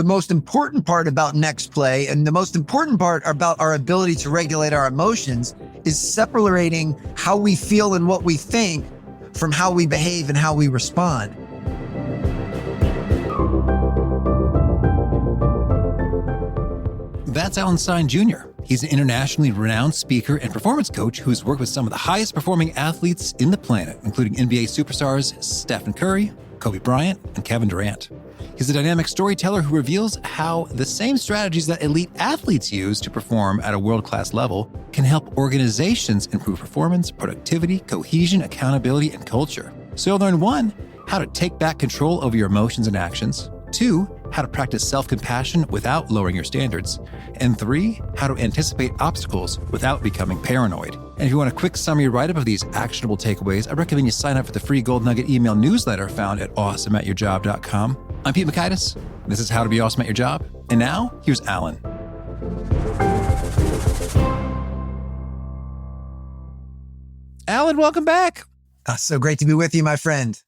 the most important part about next play and the most important part about our ability to regulate our emotions is separating how we feel and what we think from how we behave and how we respond. That's Alan Stein Jr. He's an internationally renowned speaker and performance coach who's worked with some of the highest performing athletes in the planet, including NBA superstars Steph Curry, Kobe Bryant, and Kevin Durant. He's a dynamic storyteller who reveals how the same strategies that elite athletes use to perform at a world-class level can help organizations improve performance, productivity, cohesion, accountability, and culture. So you'll learn 1, how to take back control over your emotions and actions. 2, how to practice self-compassion without lowering your standards. And 3, how to anticipate obstacles without becoming paranoid. And if you want a quick summary write-up of these actionable takeaways, I recommend you sign up for the free Gold Nugget email newsletter found at awesomeatyourjob.com. I'm Pete Mikaitis. This is How to Be Awesome at Your Job. And now, here's Alan. Alan, welcome back. So great to be with you, my friend.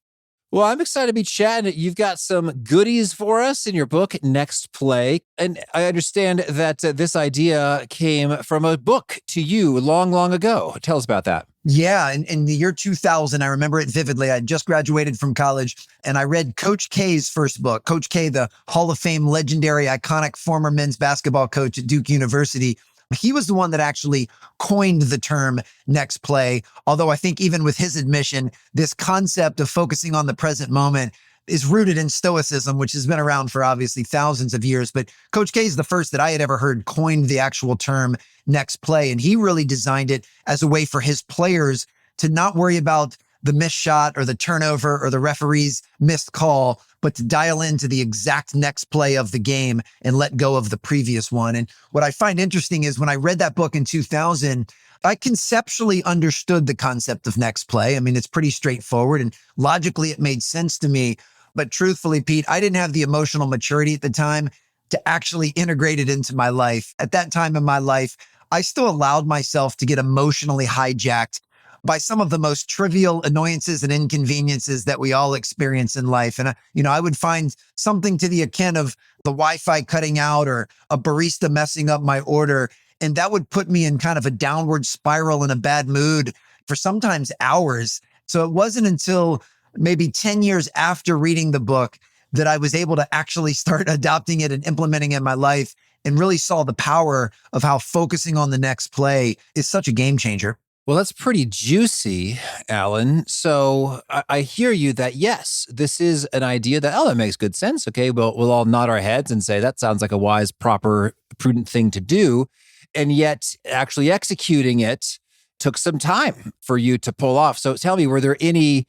Well, I'm excited to be chatting. You've got some goodies for us in your book, Next Play. And I understand that this idea came from a book to you long, long ago. Tell us about that. Yeah, in the year 2000, I remember it vividly. I just graduated from college and I read Coach K's first book. Coach K, the Hall of Fame, legendary, iconic former men's basketball coach at Duke University. He was the one that actually coined the term next play. Although I think even with his admission, this concept of focusing on the present moment is rooted in Stoicism, which has been around for obviously thousands of years. But Coach K is the first that I had ever heard coined the actual term next play. And he really designed it as a way for his players to not worry about the missed shot or the turnover or the referee's missed call, but to dial into the exact next play of the game and let go of the previous one. And what I find interesting is when I read that book in 2000, I conceptually understood the concept of next play. I mean, it's pretty straightforward and logically it made sense to me. But truthfully, Pete, I didn't have the emotional maturity at the time to actually integrate it into my life. At that time in my life, I still allowed myself to get emotionally hijacked by some of the most trivial annoyances and inconveniences that we all experience in life. And, I would find something to the akin of the Wi-Fi cutting out or a barista messing up my order. And that would put me in kind of a downward spiral and a bad mood for sometimes hours. So it wasn't until maybe 10 years after reading the book that I was able to actually start adopting it and implementing it in my life and really saw the power of how focusing on the next play is such a game changer. Well, that's pretty juicy, Alan. So I hear you that, yes, this is an idea that makes good sense. Okay, we'll all nod our heads and say that sounds like a wise, proper, prudent thing to do. And yet actually executing it took some time for you to pull off. So tell me, were there any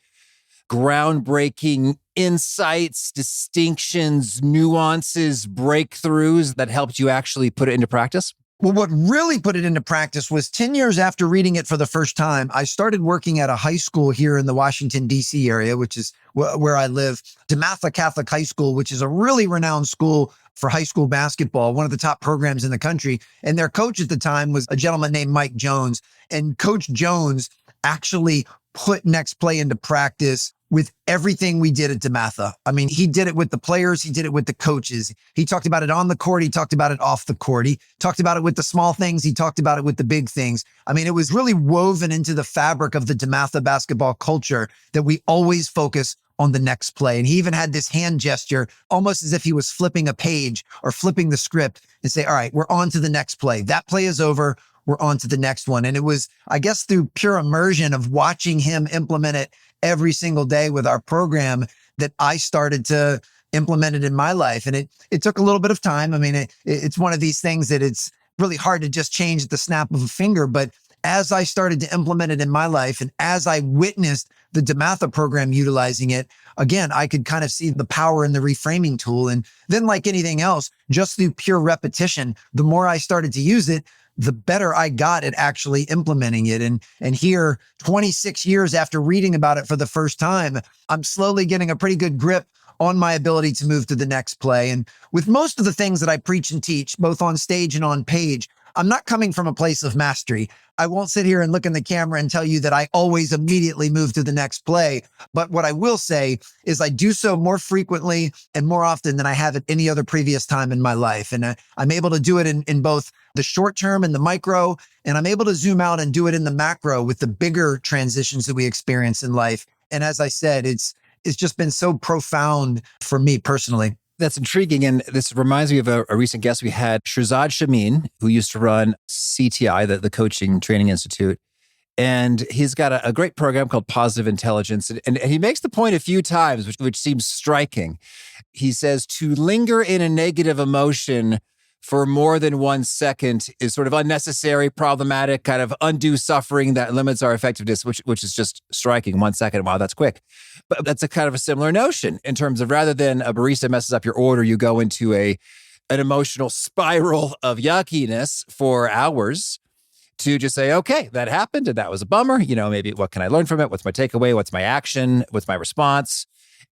groundbreaking insights, distinctions, nuances, breakthroughs that helped you actually put it into practice? Well, what really put it into practice was 10 years after reading it for the first time, I started working at a high school here in the Washington, D.C. area, which is where I live, DeMatha Catholic High School, which is a really renowned school for high school basketball, one of the top programs in the country. And their coach at the time was a gentleman named Mike Jones. And Coach Jones actually put next play into practice with everything we did at DeMatha. I mean, he did it with the players. He did it with the coaches. He talked about it on the court. He talked about it off the court. He talked about it with the small things. He talked about it with the big things. I mean, it was really woven into the fabric of the DeMatha basketball culture that we always focus on the next play. And he even had this hand gesture, almost as if he was flipping a page or flipping the script and say, all right, we're on to the next play. That play is over. We're on to the next one. And it was, I guess, through pure immersion of watching him implement it every single day with our program that I started to implement it in my life. And it took a little bit of time. I mean, it's one of these things that it's really hard to just change at the snap of a finger. But as I started to implement it in my life and as I witnessed the DeMatha program utilizing it, again, I could kind of see the power in the reframing tool. And then like anything else, just through pure repetition, the more I started to use it, the better I got at actually implementing it. And here, 26 years after reading about it for the first time, I'm slowly getting a pretty good grip on my ability to move to the next play. And with most of the things that I preach and teach, both on stage and on page, I'm not coming from a place of mastery. I won't sit here and look in the camera and tell you that I always immediately move to the next play. But what I will say is I do so more frequently and more often than I have at any other previous time in my life. And I'm able to do it in both the short term and the micro, and I'm able to zoom out and do it in the macro with the bigger transitions that we experience in life. And as I said, it's just been so profound for me personally. That's intriguing. And this reminds me of a recent guest we had, Shirzad Shamin, who used to run CTI, the Coaching Training Institute. And he's got a great program called Positive Intelligence. And he makes the point a few times, which seems striking. He says to linger in a negative emotion for more than 1 second is sort of unnecessary, problematic, kind of undue suffering that limits our effectiveness, which is just striking. 1 second, wow, that's quick. But that's a kind of a similar notion in terms of rather than a barista messes up your order, you go into an emotional spiral of yuckiness for hours to just say, okay, that happened and that was a bummer. Maybe what can I learn from it? What's my takeaway? What's my action? What's my response?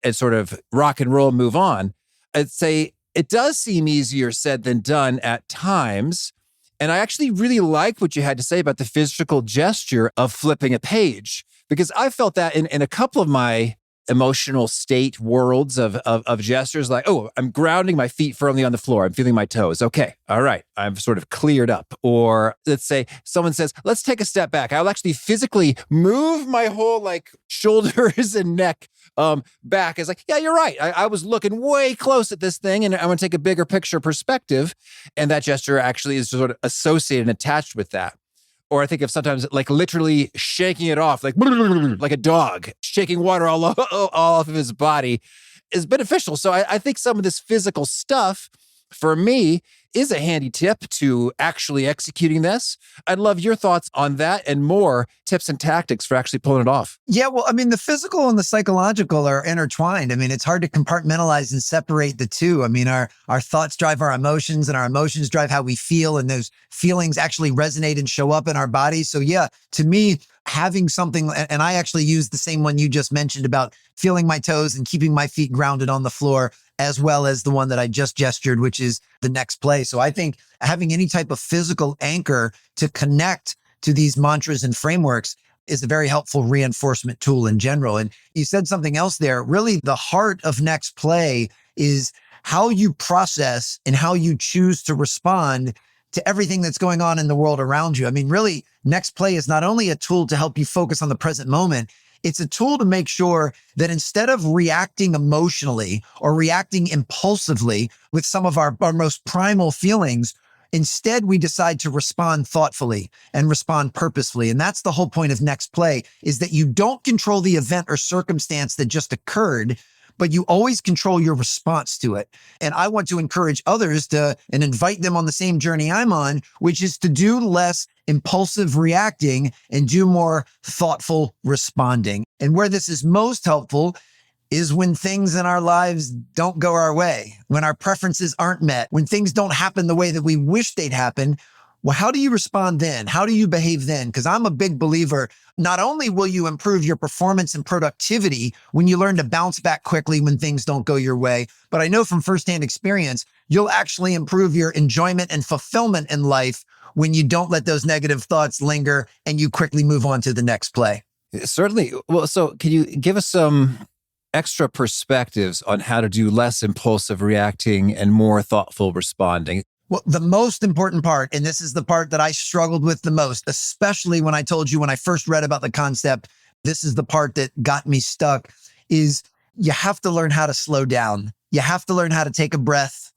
And sort of rock and roll, move on. I'd say it does seem easier said than done at times. And I actually really like what you had to say about the physical gesture of flipping a page, because I felt that in a couple of my emotional state worlds of gestures, like, oh, I'm grounding my feet firmly on the floor. I'm feeling my toes. Okay. All right. I'm sort of cleared up. Or let's say someone says, let's take a step back. I'll actually physically move my whole shoulders and neck back. It's like, yeah, you're right. I was looking way close at this thing and I want to take a bigger picture perspective. And that gesture actually is sort of associated and attached with that. Or I think of sometimes literally shaking it off, like a dog shaking water all off of his body is beneficial. So I think some of this physical stuff for me is a handy tip to actually executing this. I'd love your thoughts on that and more tips and tactics for actually pulling it off. Yeah, well, I mean, the physical and the psychological are intertwined. I mean, it's hard to compartmentalize and separate the two. I mean, our thoughts drive our emotions and our emotions drive how we feel, and those feelings actually resonate and show up in our bodies. So yeah, to me, having something, and I actually use the same one you just mentioned about feeling my toes and keeping my feet grounded on the floor, as well as the one that I just gestured, which is the next play. So I think having any type of physical anchor to connect to these mantras and frameworks is a very helpful reinforcement tool in general. And you said something else there. Really, the heart of next play is how you process and how you choose to respond to everything that's going on in the world around you. I mean, really, next play is not only a tool to help you focus on the present moment, it's a tool to make sure that instead of reacting emotionally or reacting impulsively with some of our most primal feelings, instead we decide to respond thoughtfully and respond purposefully. And that's the whole point of next play, is that you don't control the event or circumstance that just occurred, but you always control your response to it. And I want to encourage others to, and invite them on the same journey I'm on, which is to do less impulsive reacting and do more thoughtful responding. And where this is most helpful is when things in our lives don't go our way, when our preferences aren't met, when things don't happen the way that we wish they'd happen. Well, how do you respond then? How do you behave then? Because I'm a big believer, not only will you improve your performance and productivity when you learn to bounce back quickly when things don't go your way, but I know from firsthand experience, you'll actually improve your enjoyment and fulfillment in life when you don't let those negative thoughts linger and you quickly move on to the next play. Certainly. Well, so can you give us some extra perspectives on how to do less impulsive reacting and more thoughtful responding? Well, the most important part, and this is the part that I struggled with the most, especially when I told you when I first read about the concept, this is the part that got me stuck, is you have to learn how to slow down. You have to learn how to take a breath,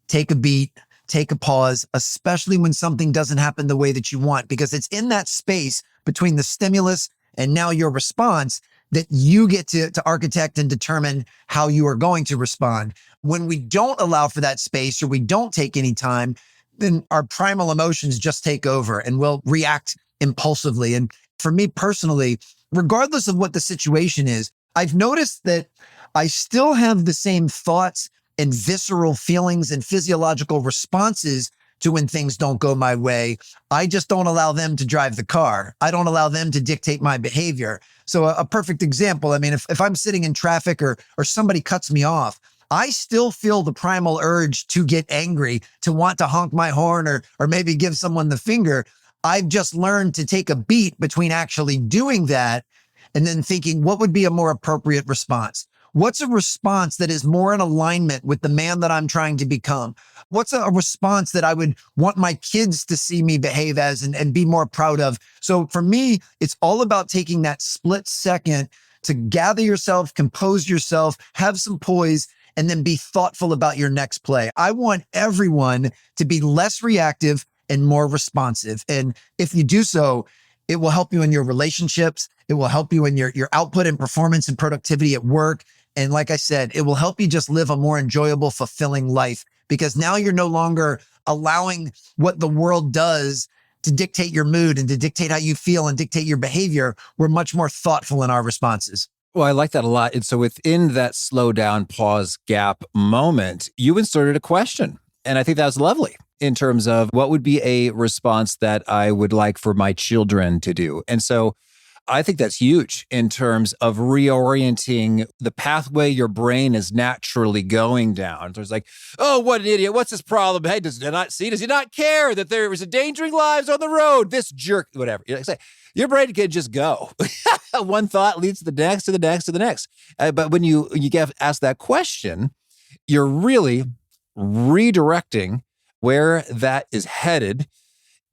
take a beat, take a pause, especially when something doesn't happen the way that you want, because it's in that space between the stimulus and now your response that you get to architect and determine how you are going to respond. When we don't allow for that space or we don't take any time, then our primal emotions just take over and we'll react impulsively. And for me personally, regardless of what the situation is, I've noticed that I still have the same thoughts and visceral feelings and physiological responses to when things don't go my way. I just don't allow them to drive the car. I don't allow them to dictate my behavior. So a perfect example, I mean, if I'm sitting in traffic or somebody cuts me off, I still feel the primal urge to get angry, to want to honk my horn or maybe give someone the finger. I've just learned to take a beat between actually doing that and then thinking, what would be a more appropriate response? What's a response that is more in alignment with the man that I'm trying to become? What's a response that I would want my kids to see me behave as and be more proud of? So for me, it's all about taking that split second to gather yourself, compose yourself, have some poise, and then be thoughtful about your next play. I want everyone to be less reactive and more responsive. And if you do so, it will help you in your relationships. It will help you in your output and performance and productivity at work. And like I said, it will help you just live a more enjoyable, fulfilling life, because now you're no longer allowing what the world does to dictate your mood and to dictate how you feel and dictate your behavior. We're much more thoughtful in our responses. Well, I like that a lot. And so within that slow down, pause, gap moment, you inserted a question. And I think that was lovely in terms of what would be a response that I would like for my children to do. And so I think that's huge in terms of reorienting the pathway your brain is naturally going down. So it's like, oh, what an idiot. What's his problem? Hey, does he not care that there is endangering lives on the road? This jerk, whatever. Your brain can just go. One thought leads to the next, to the next, to the next. But when you get asked that question, you're really redirecting where that is headed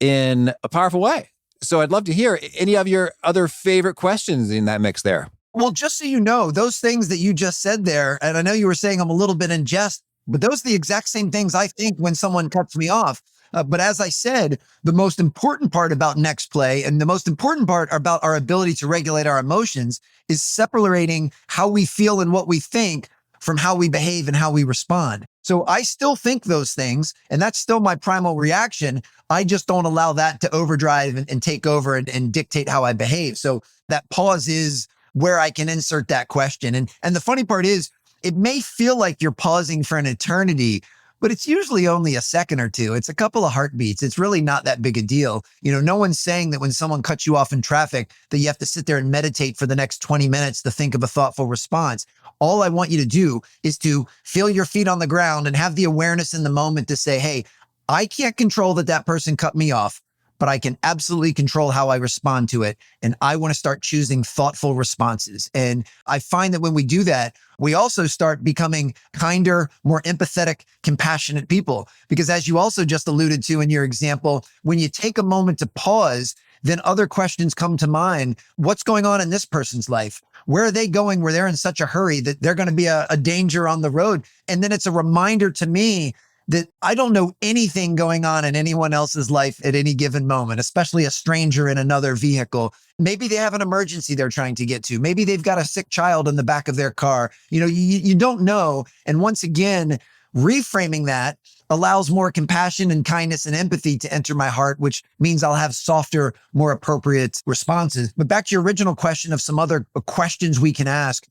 in a powerful way. So I'd love to hear any of your other favorite questions in that mix there. Well, just so you know, those things that you just said there, and I know you were saying I'm a little bit in jest, but those are the exact same things I think when someone cuts me off. But as I said, the most important part about next play and the most important part about our ability to regulate our emotions is separating how we feel and what we think from how we behave and how we respond. So I still think those things, and that's still my primal reaction. I just don't allow that to overdrive and take over and dictate how I behave. So that pause is where I can insert that question. And the funny part is, it may feel like you're pausing for an eternity, but it's usually only a second or two. It's a couple of heartbeats. It's really not that big a deal. No one's saying that when someone cuts you off in traffic, that you have to sit there and meditate for the next 20 minutes to think of a thoughtful response. All I want you to do is to feel your feet on the ground and have the awareness in the moment to say, hey, I can't control that person cut me off, but I can absolutely control how I respond to it. And I want to start choosing thoughtful responses. And I find that when we do that, we also start becoming kinder, more empathetic, compassionate people. Because as you also just alluded to in your example, when you take a moment to pause, then other questions come to mind. What's going on in this person's life? Where are they going where they're in such a hurry that they're going to be a danger on the road? And then it's a reminder to me that I don't know anything going on in anyone else's life at any given moment, especially a stranger in another vehicle. Maybe they have an emergency they're trying to get to. Maybe they've got a sick child in the back of their car. You don't know. And once again, reframing that allows more compassion and kindness and empathy to enter my heart, which means I'll have softer, more appropriate responses. But back to your original question of some other questions we can ask.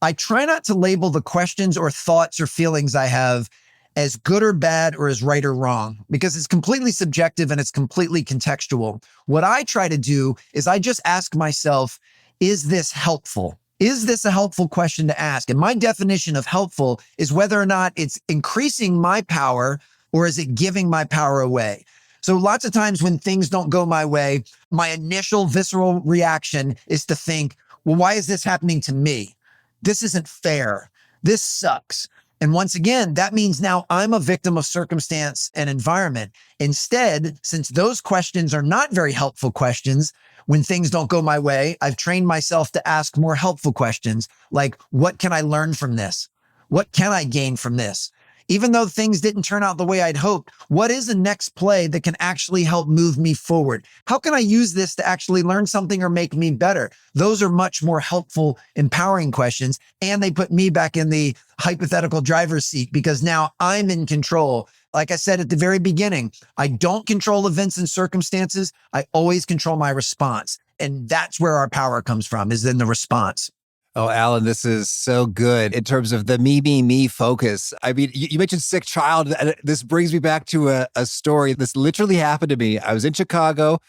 I try not to label the questions or thoughts or feelings I have as good or bad or as right or wrong, because it's completely subjective and it's completely contextual. What I try to do is I just ask myself, is this helpful? Is this a helpful question to ask? And my definition of helpful is whether or not it's increasing my power or is it giving my power away? So lots of times when things don't go my way, my initial visceral reaction is to think, well, why is this happening to me? This isn't fair. This sucks. And once again, that means now I'm a victim of circumstance and environment. Instead, since those questions are not very helpful questions, when things don't go my way, I've trained myself to ask more helpful questions like, what can I learn from this? What can I gain from this? Even though things didn't turn out the way I'd hoped, what is the next play that can actually help move me forward? How can I use this to actually learn something or make me better? Those are much more helpful, empowering questions. And they put me back in the hypothetical driver's seat because now I'm in control. Like I said at the very beginning, I don't control events and circumstances. I always control my response. And that's where our power comes from, is in the response. Oh, Alan, this is so good in terms of the me focus. I mean, you mentioned sick child. And this brings me back to a story. This literally happened to me. I was in Chicago.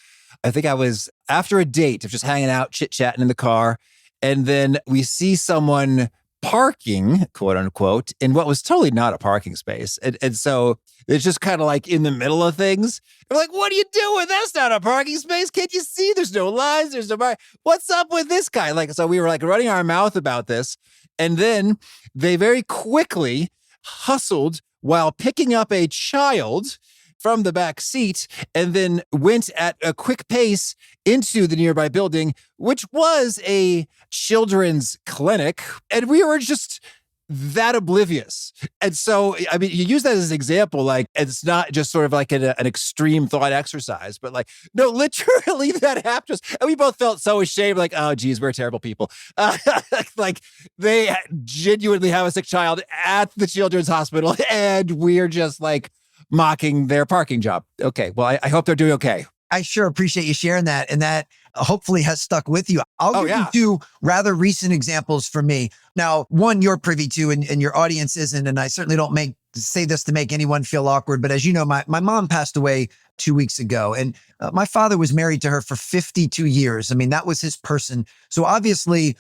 I think I was after a date of just hanging out, chit-chatting in the car. And then we see someone parking, quote unquote, in what was totally not a parking space. And so it's just kind of like in the middle of things. We're like, what are you doing? That's not a parking space. Can't you see? There's no lines. There's no bar. What's up with this guy? Like, so we were like running our mouth about this. And then they very quickly hustled while picking up a child from the back seat and then went at a quick pace into the nearby building, which was a children's clinic. And we were just that oblivious. And so, I mean, you use that as an example, like it's not just sort of like an extreme thought exercise, but like, no, literally that happened. And we both felt so ashamed, like, oh, geez, we're terrible people. Like they genuinely have a sick child at the children's hospital and we're just like mocking their parking job. Okay, well, I hope they're doing okay. I sure appreciate you sharing that. And that hopefully has stuck with you. I'll give you two rather recent examples for me. Now, one you're privy to and your audience isn't, and I certainly don't say this to make anyone feel awkward, but as you know, my mom passed away 2 weeks ago, and my father was married to her for 52 years. I mean, that was his person. So obviously,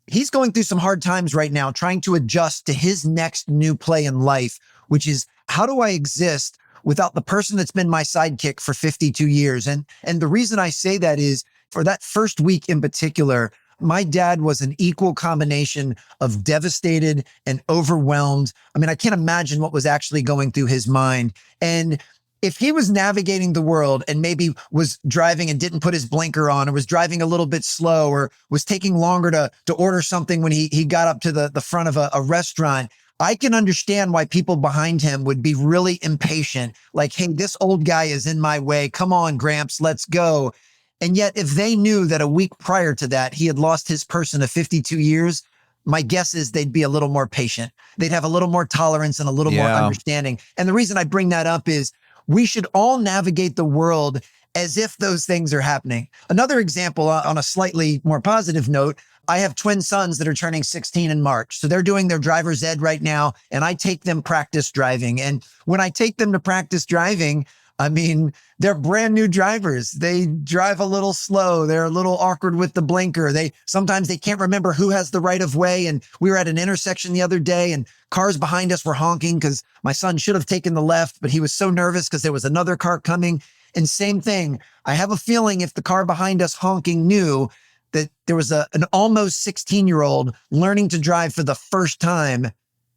he's going through some hard times right now, trying to adjust to his next new play in life, which is how do I exist without the person that's been my sidekick for 52 years? And the reason I say that is for that first week in particular, my dad was an equal combination of devastated and overwhelmed. I mean, I can't imagine what was actually going through his mind. And if he was navigating the world and maybe was driving and didn't put his blinker on, or was driving a little bit slow, or was taking longer to order something when he got up to the front of a restaurant, I can understand why people behind him would be really impatient. Like, hey, this old guy is in my way. Come on, Gramps, let's go. And yet, if they knew that a week prior to that, he had lost his person of 52 years, my guess is they'd be a little more patient. They'd have a little more tolerance and a little more understanding. And the reason I bring that up is we should all navigate the world as if those things are happening. Another example on a slightly more positive note, I have twin sons that are turning 16 in March. So they're doing their driver's ed right now, and I take them practice driving. And when I take them to practice driving, I mean, they're brand new drivers. They drive a little slow. They're a little awkward with the blinker. Sometimes they can't remember who has the right of way. And we were at an intersection the other day and cars behind us were honking because my son should have taken the left, but he was so nervous because there was another car coming. And same thing, I have a feeling if the car behind us honking knew that there was an almost 16-year-old learning to drive for the first time,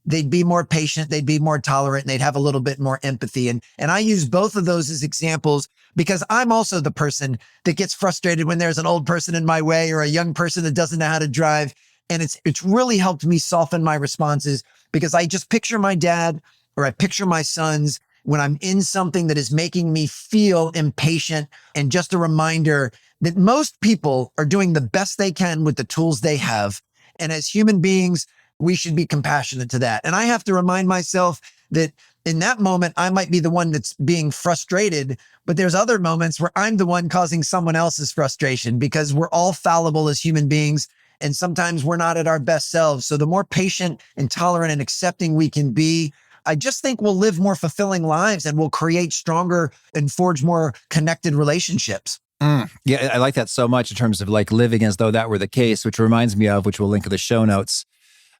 they'd be more patient, they'd be more tolerant, and they'd have a little bit more empathy. And I use both of those as examples because I'm also the person that gets frustrated when there's an old person in my way or a young person that doesn't know how to drive. And it's really helped me soften my responses because I just picture my dad or I picture my sons when I'm in something that is making me feel impatient, and just a reminder that most people are doing the best they can with the tools they have. And as human beings, we should be compassionate to that. And I have to remind myself that in that moment, I might be the one that's being frustrated, but there's other moments where I'm the one causing someone else's frustration because we're all fallible as human beings. And sometimes we're not at our best selves. So the more patient and tolerant and accepting we can be, I just think we'll live more fulfilling lives and we'll create stronger and forge more connected relationships. Yeah, I like that so much in terms of like living as though that were the case, which reminds me of, which we'll link in the show notes.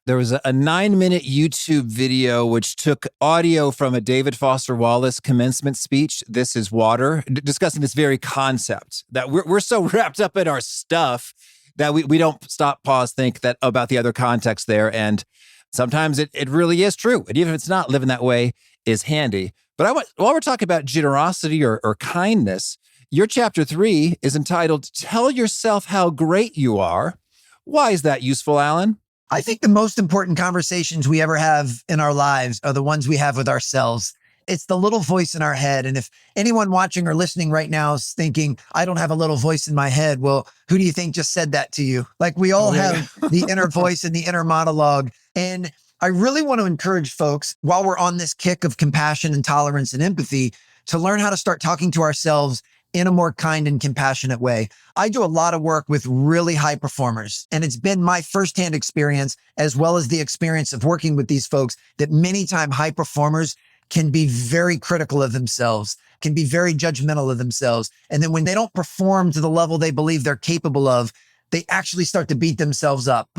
There was a 9-minute YouTube video which took audio from a David Foster Wallace commencement speech, This is Water, discussing this very concept that we're so wrapped up in our stuff that we don't stop, pause, think that about the other context there. And sometimes it really is true. And even if it's not, living that way is handy. But while we're talking about generosity or kindness, your chapter 3 is entitled, Tell Yourself How Great You Are. Why is that useful, Alan? I think the most important conversations we ever have in our lives are the ones we have with ourselves. It's the little voice in our head. And if anyone watching or listening right now is thinking, I don't have a little voice in my head, well, who do you think just said that to you? Like we all have the inner voice and the inner monologue. And I really want to encourage folks, while we're on this kick of compassion and tolerance and empathy, to learn how to start talking to ourselves in a more kind and compassionate way. I do a lot of work with really high performers, and it's been my firsthand experience, as well as the experience of working with these folks, that many times high performers can be very critical of themselves, can be very judgmental of themselves. And then when they don't perform to the level they believe they're capable of, they actually start to beat themselves up,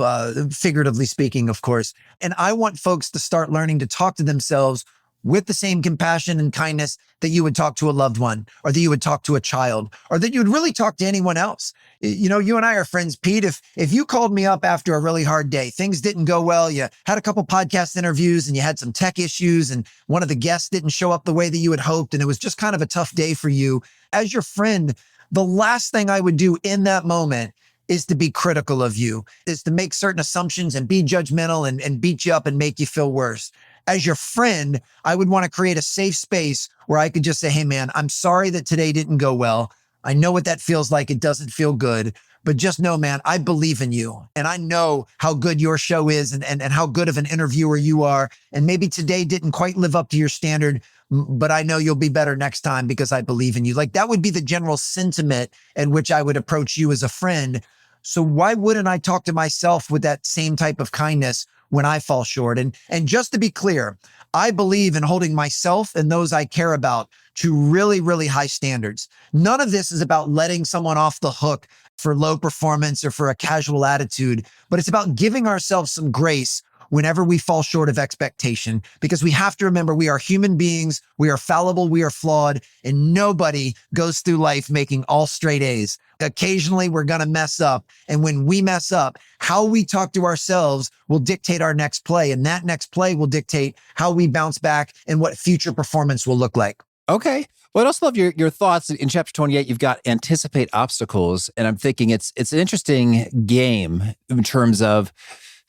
figuratively speaking, of course. And I want folks to start learning to talk to themselves with the same compassion and kindness that you would talk to a loved one, or that you would talk to a child, or that you would really talk to anyone else. You know, you and I are friends, Pete. If you called me up after a really hard day, things didn't go well, you had a couple podcast interviews and you had some tech issues and one of the guests didn't show up the way that you had hoped, and it was just kind of a tough day for you, as your friend, the last thing I would do in that moment is to be critical of you, is to make certain assumptions and be judgmental and beat you up and make you feel worse. As your friend, I would want to create a safe space where I could just say, hey, man, I'm sorry that today didn't go well. I know what that feels like. It doesn't feel good. But just know, man, I believe in you. And I know how good your show is and how good of an interviewer you are. And maybe today didn't quite live up to your standard, but I know you'll be better next time because I believe in you. Like, that would be the general sentiment at which I would approach you as a friend. So why wouldn't I talk to myself with that same type of kindness when I fall short? And just to be clear, I believe in holding myself and those I care about to really, really high standards. None of this is about letting someone off the hook for low performance or for a casual attitude, but it's about giving ourselves some grace whenever we fall short of expectation, because we have to remember we are human beings, we are fallible, we are flawed, and nobody goes through life making all straight A's. Occasionally, we're going to mess up. And when we mess up, how we talk to ourselves will dictate our next play. And that next play will dictate how we bounce back and what future performance will look like. Okay. Well, I'd also love your thoughts. In chapter 28, you've got anticipate obstacles. And I'm thinking it's an interesting game in terms of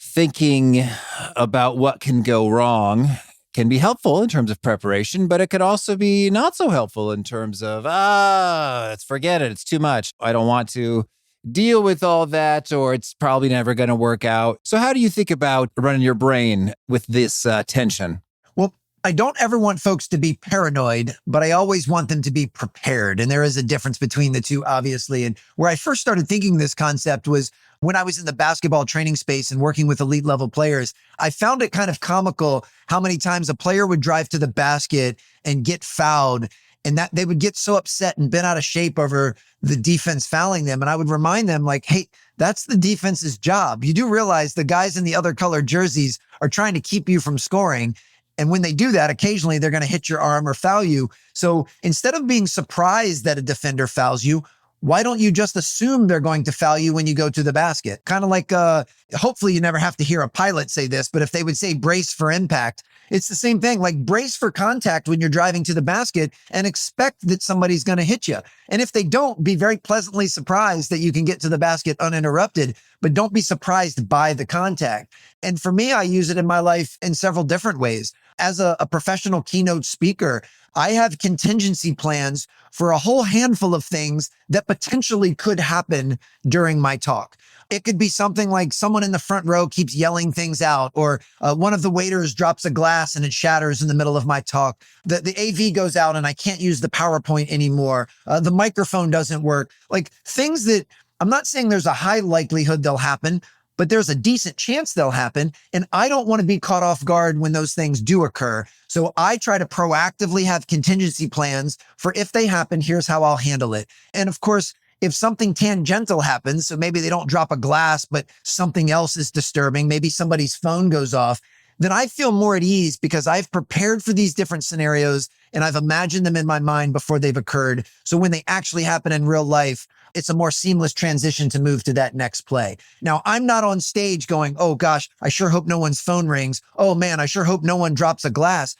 thinking about what can go wrong. Can be helpful in terms of preparation, but it could also be not so helpful in terms of, let's forget it. It's too much. I don't want to deal with all that, or it's probably never going to work out. So how do you think about running your brain with this tension? Well, I don't ever want folks to be paranoid, but I always want them to be prepared. And there is a difference between the two, obviously. And where I first started thinking this concept was when I was in the basketball training space and working with elite level players. I found it kind of comical how many times a player would drive to the basket and get fouled, and that they would get so upset and bent out of shape over the defense fouling them. And I would remind them, like, hey, that's the defense's job. You do realize the guys in the other colored jerseys are trying to keep you from scoring. And when they do that, occasionally they're going to hit your arm or foul you. So instead of being surprised that a defender fouls you, why don't you just assume they're going to foul you when you go to the basket? Kind of like, hopefully you never have to hear a pilot say this, but if they would say brace for impact, it's the same thing. Like, brace for contact when you're driving to the basket and expect that somebody's going to hit you. And if they don't, be very pleasantly surprised that you can get to the basket uninterrupted, but don't be surprised by the contact. And for me, I use it in my life in several different ways. As a professional keynote speaker, I have contingency plans for a whole handful of things that potentially could happen during my talk. It could be something like someone in the front row keeps yelling things out, or one of the waiters drops a glass and it shatters in the middle of my talk. The AV goes out and I can't use the PowerPoint anymore. The microphone doesn't work. Like, things that I'm not saying there's a high likelihood they'll happen, but there's a decent chance they'll happen. And I don't want to be caught off guard when those things do occur. So I try to proactively have contingency plans for if they happen, here's how I'll handle it. And of course, if something tangential happens, so maybe they don't drop a glass, but something else is disturbing, maybe somebody's phone goes off, then I feel more at ease because I've prepared for these different scenarios and I've imagined them in my mind before they've occurred. So when they actually happen in real life, it's a more seamless transition to move to that next play. Now, I'm not on stage going, oh gosh, I sure hope no one's phone rings. Oh man, I sure hope no one drops a glass.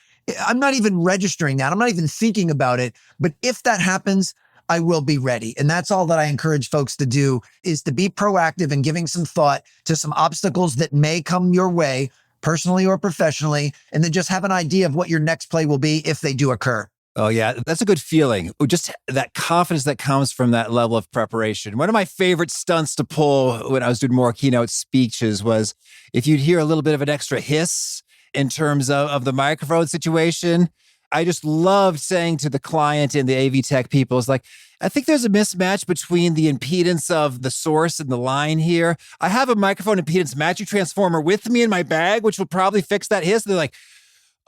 I'm not even registering that. I'm not even thinking about it. But if that happens, I will be ready. And that's all that I encourage folks to do, is to be proactive and giving some thought to some obstacles that may come your way, personally or professionally, and then just have an idea of what your next play will be if they do occur. Oh, yeah. That's a good feeling. Just that confidence that comes from that level of preparation. One of my favorite stunts to pull when I was doing more keynote speeches was if you'd hear a little bit of an extra hiss in terms of the microphone situation. I just loved saying to the client and the AV tech people, it's like, I think there's a mismatch between the impedance of the source and the line here. I have a microphone impedance matching transformer with me in my bag, which will probably fix that hiss. And they're like,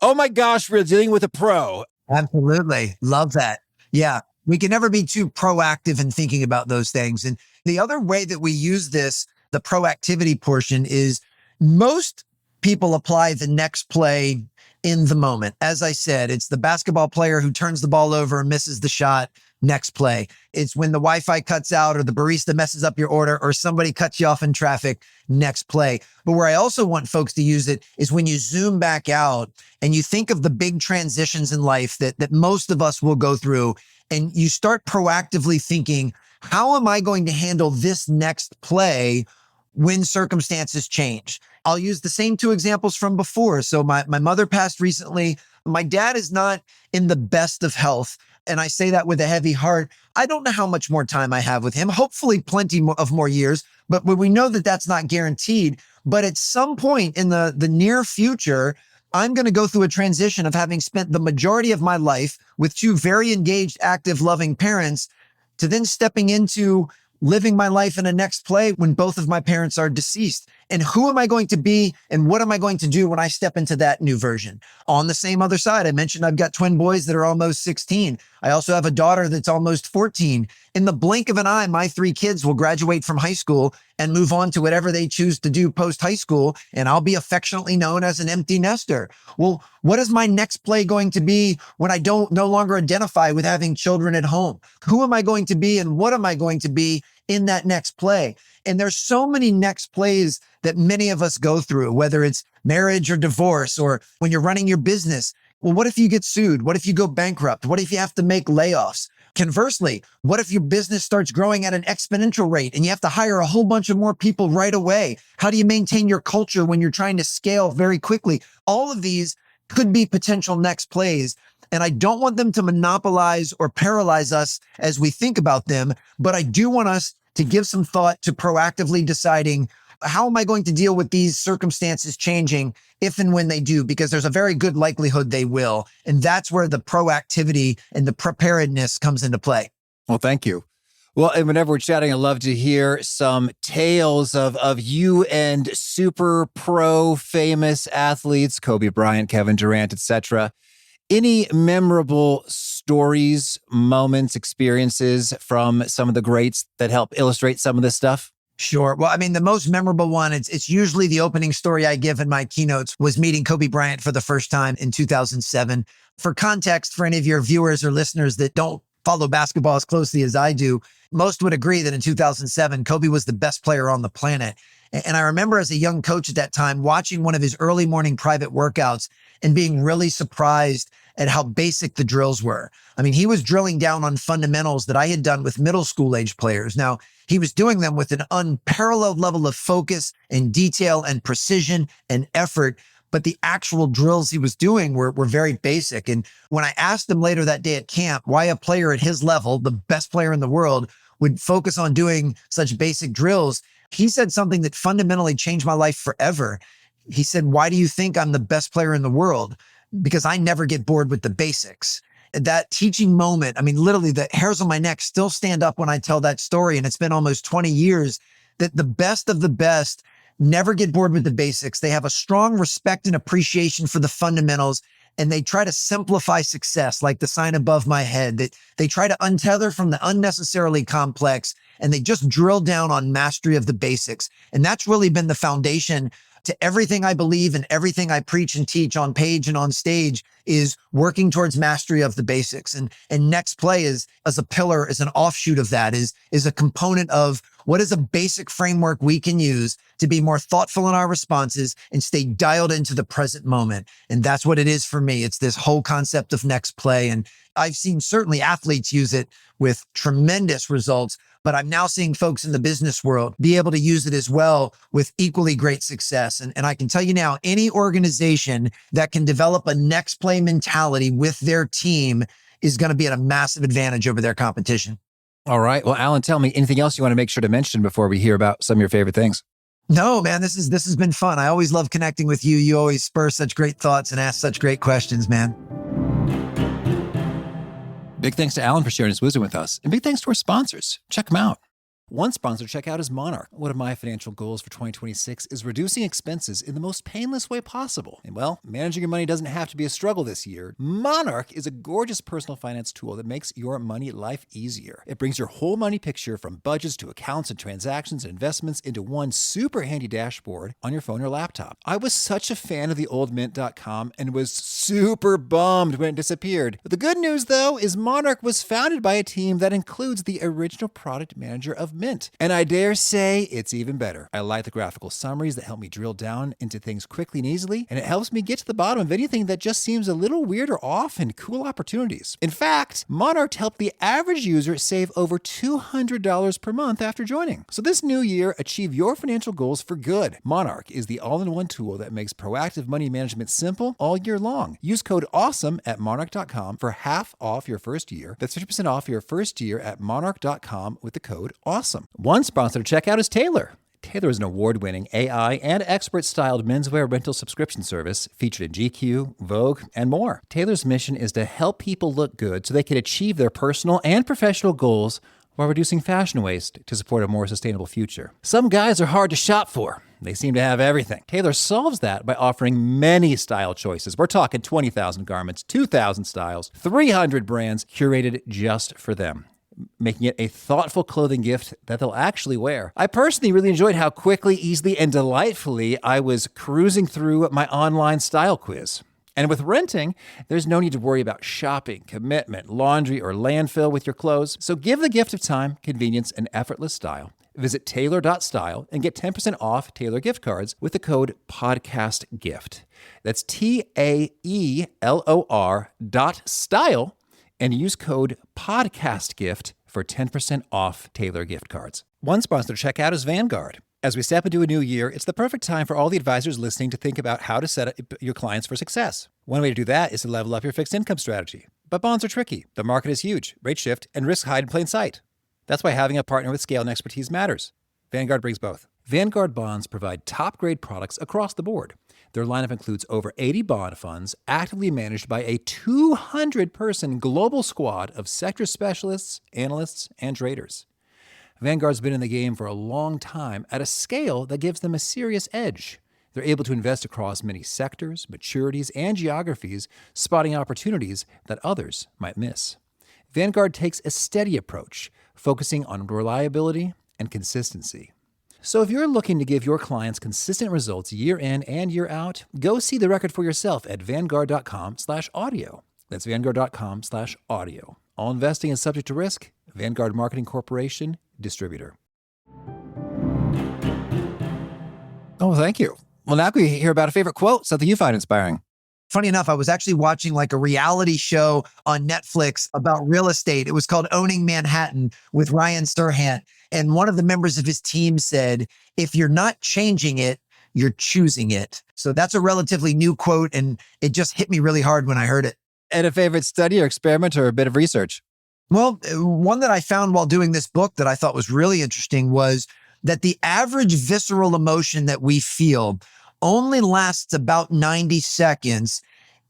oh my gosh, we're dealing with a pro. Absolutely. Love that. Yeah. We can never be too proactive in thinking about those things. And the other way that we use this, the proactivity portion, is most people apply the next play in the moment. As I said, it's the basketball player who turns the ball over and misses the shot. Next play. It's when the Wi-Fi cuts out or the barista messes up your order or somebody cuts you off in traffic. Next play. But where I also want folks to use it is when you zoom back out and you think of the big transitions in life that most of us will go through, and you start proactively thinking, how am I going to handle this next play when circumstances change? I'll use the same two examples from before. So my mother passed recently. My dad is not in the best of health. And I say that with a heavy heart. I don't know how much more time I have with him. Hopefully plenty of more years, but we know that that's not guaranteed. But at some point in the near future, I'm going to go through a transition of having spent the majority of my life with two very engaged, active, loving parents to then stepping into living my life in a next play when both of my parents are deceased. And who am I going to be and what am I going to do when I step into that new version? On the same other side, I mentioned I've got twin boys that are almost 16. I also have a daughter that's almost 14. In the blink of an eye, my three kids will graduate from high school and move on to whatever they choose to do post-high school, and I'll be affectionately known as an empty nester. Well, what is my next play going to be when I don't no longer identify with having children at home? Who am I going to be and what am I going to be in that next play? And there's so many next plays that many of us go through, whether it's marriage or divorce, or when you're running your business. Well, what if you get sued? What if you go bankrupt? What if you have to make layoffs? Conversely, what if your business starts growing at an exponential rate and you have to hire a whole bunch of more people right away? How do you maintain your culture when you're trying to scale very quickly? All of these could be potential next plays. And I don't want them to monopolize or paralyze us as we think about them, but I do want us to give some thought to proactively deciding, how am I going to deal with these circumstances changing if and when they do? Because there's a very good likelihood they will. And that's where the proactivity and the preparedness comes into play. Well, thank you. Well, and whenever we're chatting, I love to hear some tales of you and super pro famous athletes, Kobe Bryant, Kevin Durant, etc. Any memorable stories, moments, experiences from some of the greats that help illustrate some of this stuff? Sure. Well, I mean, the most memorable one, it's usually the opening story I give in my keynotes, was meeting Kobe Bryant for the first time in 2007. For context, for any of your viewers or listeners that don't follow basketball as closely as I do, most would agree that in 2007, Kobe was the best player on the planet. And I remember as a young coach at that time, watching one of his early morning private workouts and being really surprised at how basic the drills were. I mean, he was drilling down on fundamentals that I had done with middle school age players. Now, he was doing them with an unparalleled level of focus and detail and precision and effort. But the actual drills he was doing were very basic. And when I asked him later that day at camp why a player at his level, the best player in the world, would focus on doing such basic drills, he said something that fundamentally changed my life forever. He said, "Why do you think I'm the best player in the world? Because I never get bored with the basics." That teaching moment, I mean, literally the hairs on my neck still stand up when I tell that story. And it's been almost 20 years that the best of the best never get bored with the basics. They have a strong respect and appreciation for the fundamentals, and they try to simplify success like the sign above my head. That they try to untether from the unnecessarily complex, and they just drill down on mastery of the basics. And that's really been the foundation to everything I believe and everything I preach and teach on page and on stage, is working towards mastery of the basics. And next play is as a pillar, as an offshoot of that, is a component of what is a basic framework we can use to be more thoughtful in our responses and stay dialed into the present moment. And that's what it is for me. It's this whole concept of next play. And I've seen certainly athletes use it with tremendous results, but I'm now seeing folks in the business world be able to use it as well with equally great success. And I can tell you now, any organization that can develop a next play mentality with their team is going to be at a massive advantage over their competition. All right. Well, Alan, tell me anything else you want to make sure to mention before we hear about some of your favorite things. No, man, this has been fun. I always love connecting with you. You always spur such great thoughts and ask such great questions, man. Big thanks to Alan for sharing his wisdom with us. And big thanks to our sponsors. Check them out. One sponsor to check out is Monarch. One of my financial goals for 2026 is reducing expenses in the most painless way possible. And well, managing your money doesn't have to be a struggle this year. Monarch is a gorgeous personal finance tool that makes your money life easier. It brings your whole money picture from budgets to accounts and transactions and investments into one super handy dashboard on your phone or laptop. I was such a fan of the old Mint.com and was super bummed when it disappeared. But the good news, though, is Monarch was founded by a team that includes the original product manager of Mint. And I dare say it's even better. I like the graphical summaries that help me drill down into things quickly and easily, and it helps me get to the bottom of anything that just seems a little weird or off and cool opportunities. In fact, Monarch helped the average user save over $200 per month after joining. So this new year, achieve your financial goals for good. Monarch is the all-in-one tool that makes proactive money management simple all year long. Use code AWESOME at monarch.com for half off your first year. That's 50% off your first year at monarch.com with the code AWESOME. One sponsor to check out is Taylor. Taylor is an award-winning AI and expert-styled menswear rental subscription service featured in GQ, Vogue, and more. Taylor's mission is to help people look good so they can achieve their personal and professional goals while reducing fashion waste to support a more sustainable future. Some guys are hard to shop for. They seem to have everything. Taylor solves that by offering many style choices. We're talking 20,000 garments, 2,000 styles, 300 brands curated just for them, making it a thoughtful clothing gift that they'll actually wear. I personally really enjoyed how quickly, easily, and delightfully I was cruising through my online style quiz. And with renting, there's no need to worry about shopping, commitment, laundry, or landfill with your clothes. So give the gift of time, convenience, and effortless style. Visit tailor.style and get 10% off Taylor gift cards with the code PODCASTGIFT. That's TAELOR.style and use code PODCASTGIFT for 10% off Taylor gift cards. One sponsor to check out is Vanguard. As we step into a new year, it's the perfect time for all the advisors listening to think about how to set up your clients for success. One way to do that is to level up your fixed income strategy. But bonds are tricky. The market is huge, rates shift, and risks hide in plain sight. That's why having a partner with scale and expertise matters. Vanguard brings both. Vanguard bonds provide top-grade products across the board. Their lineup includes over 80 bond funds actively managed by a 200-person global squad of sector specialists, analysts, and traders. Vanguard's been in the game for a long time at a scale that gives them a serious edge. They're able to invest across many sectors, maturities, and geographies, spotting opportunities that others might miss. Vanguard takes a steady approach, focusing on reliability and consistency. So if you're looking to give your clients consistent results year in and year out, go see the record for yourself at vanguard.com/audio. That's vanguard.com/audio. All investing is subject to risk. Vanguard Marketing Corporation, distributor. Oh, thank you. Well, now can we hear about a favorite quote, something you find inspiring? Funny enough, I was actually watching like a reality show on Netflix about real estate. It was called Owning Manhattan with Ryan Serhant. And one of the members of his team said, if you're not changing it, you're choosing it. So that's a relatively new quote, and it just hit me really hard when I heard it. And a favorite study or experiment or a bit of research? Well, one that I found while doing this book that I thought was really interesting was that the average visceral emotion that we feel only lasts about 90 seconds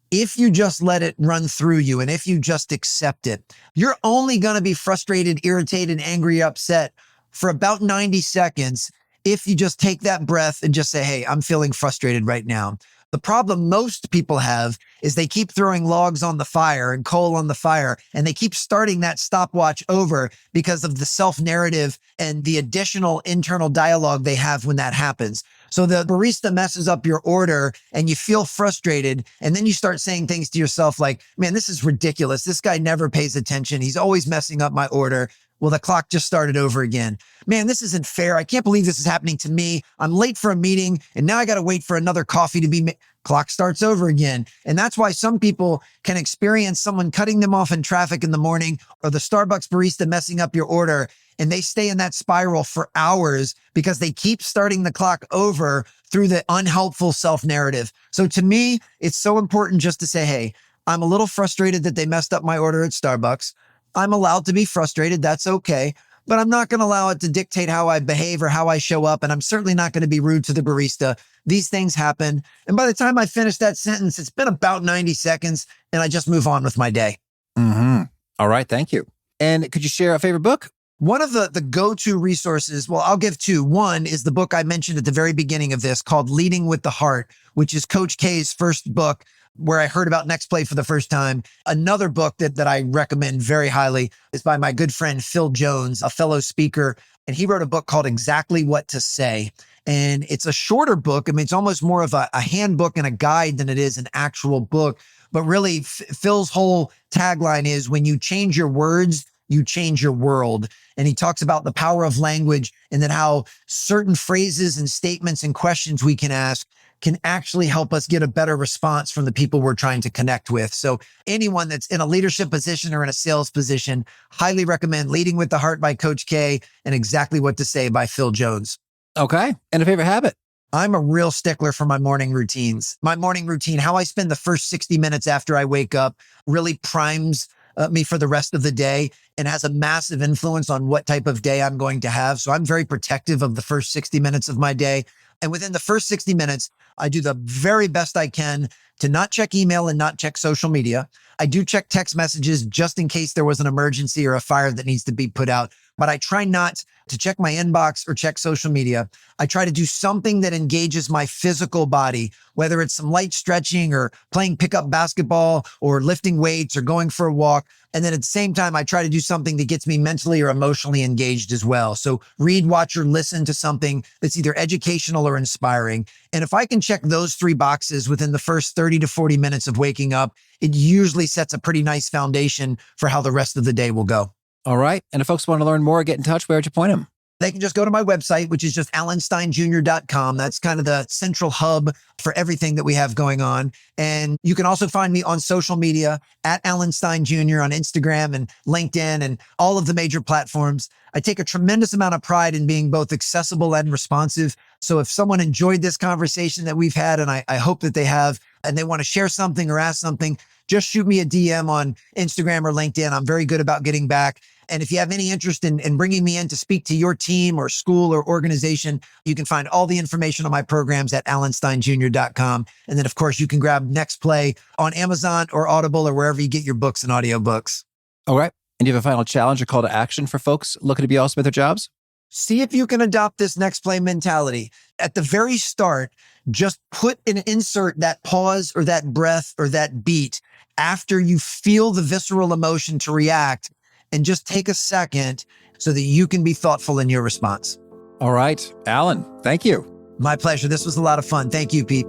if you just let it run through you and if you just accept it. You're only going to be frustrated, irritated, angry, upset for about 90 seconds if you just take that breath and just say, hey, I'm feeling frustrated right now. The problem most people have is they keep throwing logs on the fire and coal on the fire, and they keep starting that stopwatch over because of the self-narrative and the additional internal dialogue they have when that happens. So the barista messes up your order and you feel frustrated, and then you start saying things to yourself like, man, this is ridiculous. This guy never pays attention. He's always messing up my order. Well, the clock just started over again. Man, this isn't fair. I can't believe this is happening to me. I'm late for a meeting and now I got to wait for another coffee to be made. Clock starts over again. And that's why some people can experience someone cutting them off in traffic in the morning or the Starbucks barista messing up your order, and they stay in that spiral for hours because they keep starting the clock over through the unhelpful self-narrative. So to me, it's so important just to say, hey, I'm a little frustrated that they messed up my order at Starbucks. I'm allowed to be frustrated. That's okay. But I'm not going to allow it to dictate how I behave or how I show up. And I'm certainly not going to be rude to the barista. These things happen. And by the time I finish that sentence, it's been about 90 seconds and I just move on with my day. Mm-hmm. All right. Thank you. And could you share a favorite book? One of the go-to resources, well, I'll give two. One is the book I mentioned at the very beginning of this called Leading with the Heart, which is Coach K's first book where I heard about Next Play for the first time. Another book that I recommend very highly is by my good friend, Phil Jones, a fellow speaker. And he wrote a book called Exactly What to Say. And it's a shorter book. I mean, it's almost more of a handbook and a guide than it is an actual book. But really, Phil's whole tagline is when you change your words, you change your world. And he talks about the power of language and then how certain phrases and statements and questions we can ask can actually help us get a better response from the people we're trying to connect with. So anyone that's in a leadership position or in a sales position, highly recommend Leading with the Heart by Coach K and Exactly What to Say by Phil Jones. Okay. And a favorite habit? I'm a real stickler for my morning routines. My morning routine, how I spend the first 60 minutes after I wake up, really primes me for the rest of the day and has a massive influence on what type of day I'm going to have. So I'm very protective of the first 60 minutes of my day. And within the first 60 minutes, I do the very best I can to not check email and not check social media. I do check text messages just in case there was an emergency or a fire that needs to be put out. But I try not to check my inbox or check social media. I try to do something that engages my physical body, whether it's some light stretching or playing pickup basketball or lifting weights or going for a walk. And then at the same time, I try to do something that gets me mentally or emotionally engaged as well. So read, watch, or listen to something that's either educational or inspiring. And if I can check those three boxes within the first 30 to 40 minutes of waking up, it usually sets a pretty nice foundation for how the rest of the day will go. All right. And if folks want to learn more, get in touch, where would you point them? They can just go to my website, which is just alansteinjr.com. That's kind of the central hub for everything that we have going on. And you can also find me on social media at Alan Stein Jr. on Instagram and LinkedIn and all of the major platforms. I take a tremendous amount of pride in being both accessible and responsive. So if someone enjoyed this conversation that we've had, and I hope that they have, and they want to share something or ask something, just shoot me a DM on Instagram or LinkedIn. I'm very good about getting back. And if you have any interest in bringing me in to speak to your team or school or organization, you can find all the information on my programs at alansteinjr.com. And then, of course, you can grab Next Play on Amazon or Audible or wherever you get your books and audiobooks. All right. And do you have a final challenge or call to action for folks looking to be awesome at their jobs? See if you can adopt this Next Play mentality. At the very start, just put an insert that pause or that breath or that beat after you feel the visceral emotion to react, and just take a second so that you can be thoughtful in your response. All right. Alan, thank you. My pleasure. This was a lot of fun. Thank you, Pete.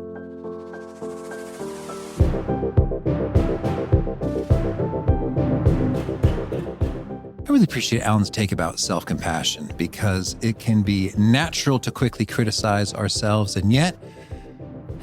I really appreciate Alan's take about self-compassion because it can be natural to quickly criticize ourselves. And yet,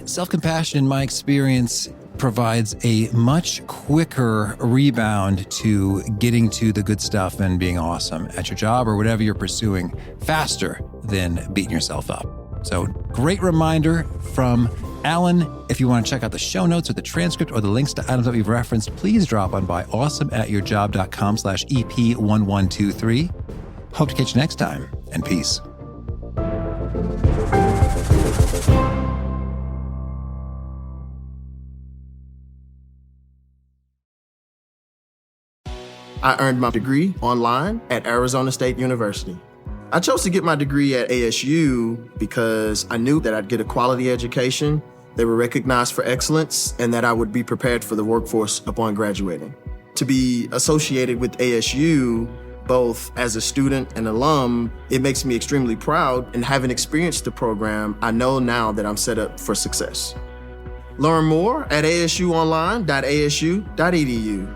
self-compassion, in my experience, provides a much quicker rebound to getting to the good stuff and being awesome at your job or whatever you're pursuing faster than beating yourself up. So great reminder from Alan. If you want to check out the show notes or the transcript or the links to items that we've referenced, please drop on by awesomeatyourjob.com/EP1123. Hope to catch you next time, and peace. I earned my degree online at Arizona State University. I chose to get my degree at ASU because I knew that I'd get a quality education, they were recognized for excellence, and that I would be prepared for the workforce upon graduating. To be associated with ASU, both as a student and alum, it makes me extremely proud, and having experienced the program, I know now that I'm set up for success. Learn more at asuonline.asu.edu.